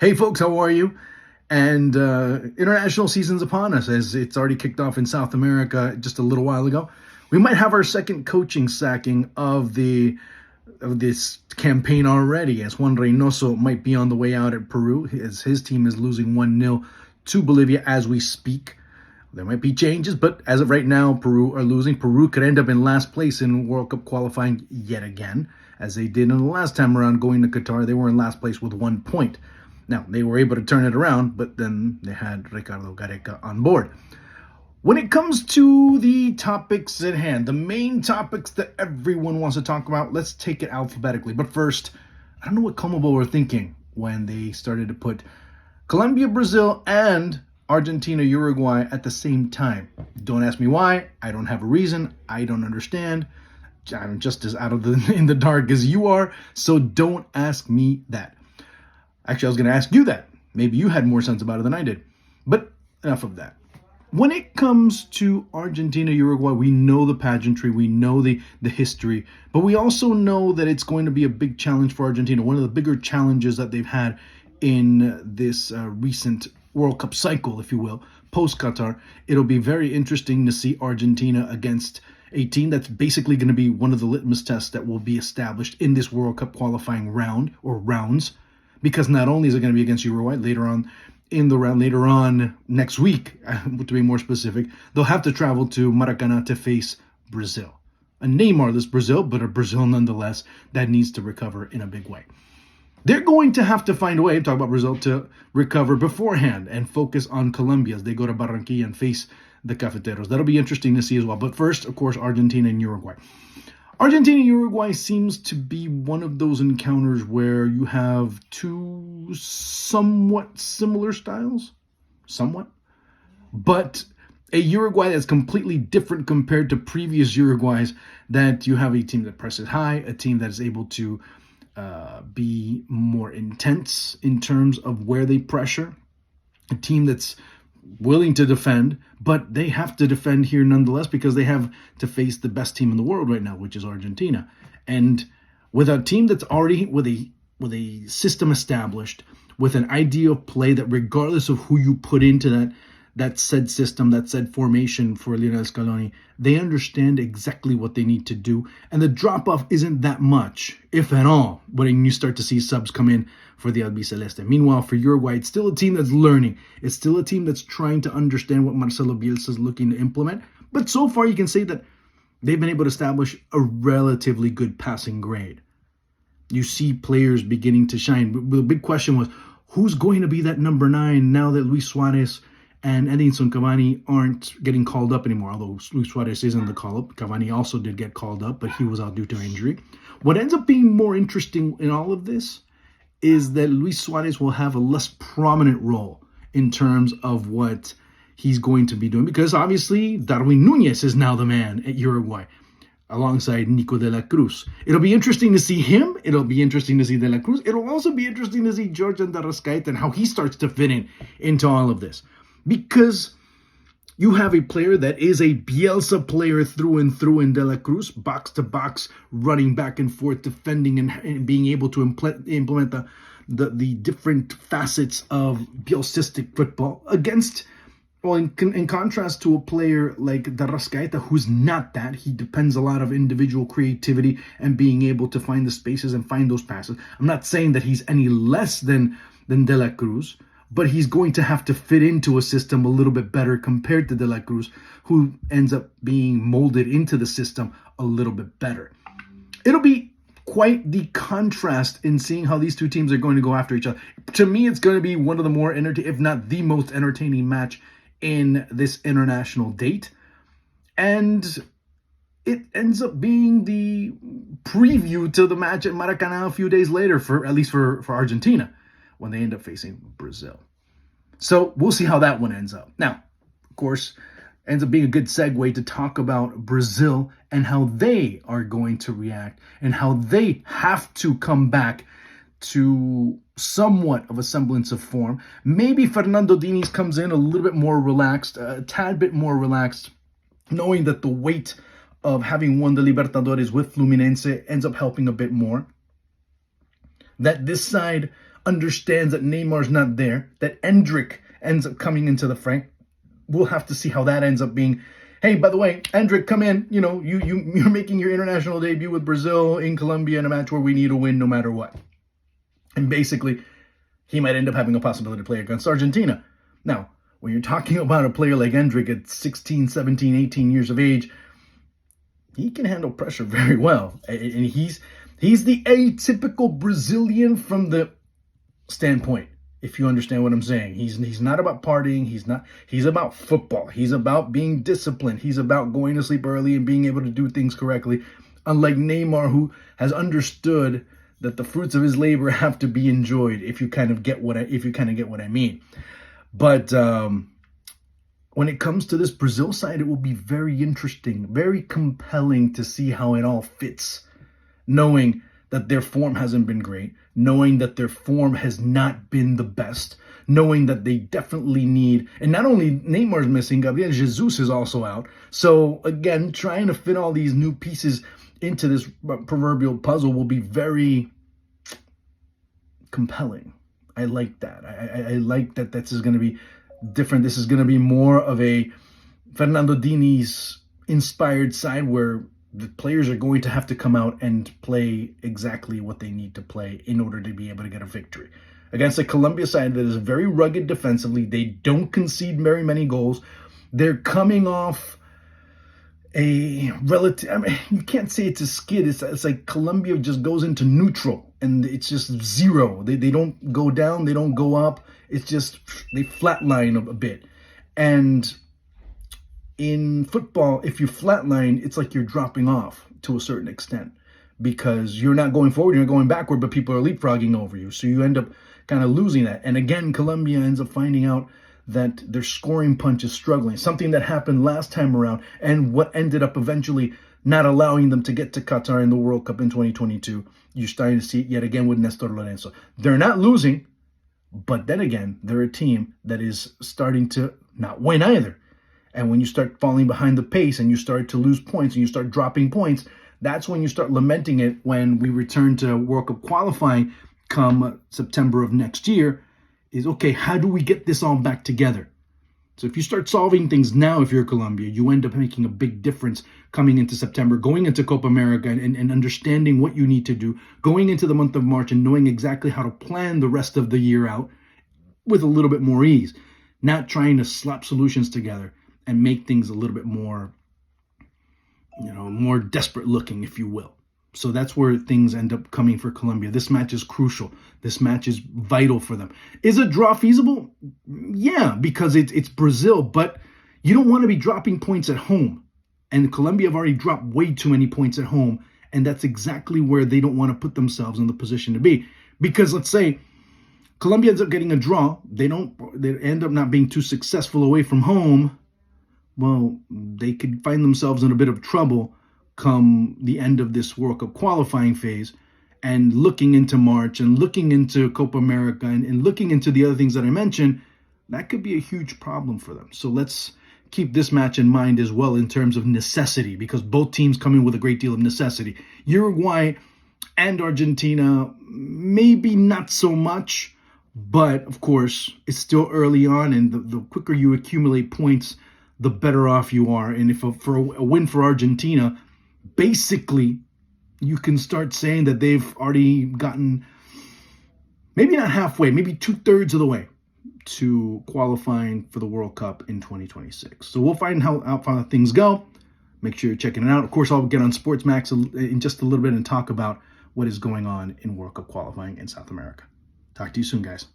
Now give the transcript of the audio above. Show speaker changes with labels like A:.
A: Hey folks, how are you? And international season's upon us as it's already kicked off in South America just a little while ago. We might have our second coaching sacking of this campaign already, as Juan Reynoso might be on the way out at Peru, as his team is losing 1-0 to Bolivia as we speak. There might be changes, but as of right now, Peru are losing. Peru could end up in last place in World Cup qualifying yet again, as they did in the last time around going to Qatar. They were in last place with 1 point. Now, they were able to turn it around, but then they had Ricardo Gareca on board. When it comes to the topics at hand, the main topics that everyone wants to talk about, let's take it alphabetically. But first, I don't know what Comebol were thinking when they started to put Colombia-Brazil and Argentina-Uruguay at the same time. Don't ask me why. I don't have a reason. I don't understand. I'm just as in the dark as you are, so don't ask me that. Actually, I was going to ask you that. Maybe you had more sense about it than I did. But enough of that. When it comes to Argentina, Uruguay, we know the pageantry, we know the history, but we also know that it's going to be a big challenge for Argentina, one of the bigger challenges that they've had in this recent World Cup cycle, if you will, post-Qatar. It'll be very interesting to see Argentina against a team that's basically going to be one of the litmus tests that will be established in this World Cup qualifying round or rounds. Because not only is it going to be against Uruguay later on in the round, later on next week, to be more specific, they'll have to travel to Maracanã to face Brazil. A Neymarless Brazil, but a Brazil nonetheless that needs to recover in a big way. They're going to have to find a way, talk about Brazil, to recover beforehand and focus on Colombia as they go to Barranquilla and face the Cafeteros. That'll be interesting to see as well. But first, of course, Argentina and Uruguay. Argentina-Uruguay seems to be one of those encounters where you have two somewhat similar styles, but a Uruguay that's completely different compared to previous Uruguays, that you have a team that presses high, a team that is able to be more intense in terms of where they pressure, a team that's willing to defend, but they have to defend here nonetheless because they have to face the best team in the world right now, which is Argentina. And with a team that's already with a system established, with an idea of play that regardless of who you put into that said system, that said formation for Lionel Scaloni, they understand exactly what they need to do. And the drop-off isn't that much, if at all, when you start to see subs come in for the Albiceleste. Meanwhile, for Uruguay, it's still a team that's learning. It's still a team that's trying to understand what Marcelo Bielsa is looking to implement. But so far, you can say that they've been able to establish a relatively good passing grade. You see players beginning to shine. The big question was, who's going to be that number 9 now that Luis Suarez and Edinson Cavani aren't getting called up anymore, although Luis Suarez is in the call-up. Cavani also did get called up, but he was out due to injury. What ends up being more interesting in all of this is that Luis Suarez will have a less prominent role in terms of what he's going to be doing, because obviously Darwin Núñez is now the man at Uruguay, alongside Nico de la Cruz. It'll be interesting to see him. It'll be interesting to see de la Cruz. It'll also be interesting to see George Andarrascaeta and how he starts to fit into all of this. Because you have a player that is a Bielsa player through and through in De La Cruz, box to box, running back and forth, defending and being able to implement the different facets of Bielsistic football against, well, in contrast to a player like Darrascaeta, who's not that. He depends a lot of individual creativity and being able to find the spaces and find those passes. I'm not saying that he's any less than De La Cruz, but he's going to have to fit into a system a little bit better compared to De La Cruz, who ends up being molded into the system a little bit better. It'll be quite the contrast in seeing how these two teams are going to go after each other. To me, it's going to be one of the more if not the most entertaining match in this international date. And it ends up being the preview to the match at Maracanã a few days later, at least for Argentina, when they end up facing Brazil. So we'll see how that one ends up. Now, of course, ends up being a good segue to talk about Brazil and how they are going to react and how they have to come back to somewhat of a semblance of form. Maybe Fernando Diniz comes in a little bit more relaxed, a tad bit more relaxed, knowing that the weight of having won the Libertadores with Fluminense ends up helping a bit more. That this side understands that Neymar's not there, that Endrick ends up coming into the fray. We'll have to see how that ends up being. Hey, by the way, Endrick, come in. You're making your international debut with Brazil in Colombia in a match where we need a win no matter what. And basically, he might end up having a possibility to play against Argentina. Now, when you're talking about a player like Endrick at 16, 17, 18 years of age, he can handle pressure very well. And he's the atypical Brazilian from the standpoint, if you understand what I'm saying. He's not about partying. He's about football. He's about being disciplined. He's about going to sleep early and being able to do things correctly. Unlike Neymar, who has understood that the fruits of his labor have to be enjoyed, if you kind of get what I mean. But when it comes to this Brazil side, it will be very interesting, very compelling to see how it all fits, knowing that their form hasn't been great, knowing that their form has not been the best, knowing that they definitely need, and not only Neymar's missing, Gabriel Jesus is also out. So again, trying to fit all these new pieces into this proverbial puzzle will be very compelling. I like that. I like that this is going to be different. This is going to be more of a Fernando Diniz inspired side where the players are going to have to come out and play exactly what they need to play in order to be able to get a victory. Against a Colombia side that is very rugged defensively, they don't concede very many goals. They're coming off a relative, I mean, you can't say it's a skid. It's like Colombia just goes into neutral and it's just zero. They don't go down, they don't go up. It's just, they flatline a bit. And in football, if you flatline, it's like you're dropping off to a certain extent because you're not going forward, you're going backward, but people are leapfrogging over you. So you end up kind of losing that. And again, Colombia ends up finding out that their scoring punch is struggling, something that happened last time around and what ended up eventually not allowing them to get to Qatar in the World Cup in 2022. You're starting to see it yet again with Nestor Lorenzo. They're not losing, but then again, they're a team that is starting to not win either. And when you start falling behind the pace and you start to lose points and you start dropping points, that's when you start lamenting it when we return to World Cup qualifying come September of next year. Is, okay, how do we get this all back together? So if you start solving things now, if you're Colombia, you end up making a big difference coming into September, going into Copa America and understanding what you need to do, going into the month of March and knowing exactly how to plan the rest of the year out with a little bit more ease, not trying to slap solutions together and make things a little bit more, more desperate looking, if you will. So that's where things end up coming for Colombia. This match is crucial. This match is vital for them. Is a draw feasible? Yeah, because it's Brazil, but you don't want to be dropping points at home. And Colombia have already dropped way too many points at home, and that's exactly where they don't want to put themselves in the position to be. Because let's say Colombia ends up getting a draw, they end up not being too successful away from home. Well, they could find themselves in a bit of trouble come the end of this World Cup qualifying phase and looking into March and looking into Copa America and looking into the other things that I mentioned. That could be a huge problem for them. So let's keep this match in mind as well in terms of necessity, because both teams come in with a great deal of necessity. Uruguay and Argentina, maybe not so much, but of course, it's still early on, and the quicker you accumulate points, the better off you are. And if for a win for Argentina, basically, you can start saying that they've already gotten, maybe not halfway, maybe 2/3 of the way to qualifying for the World Cup in 2026. So we'll find how things go. Make sure you're checking it out. Of course, I'll get on Sports Max in just a little bit and talk about what is going on in World Cup qualifying in South America. Talk to you soon, guys.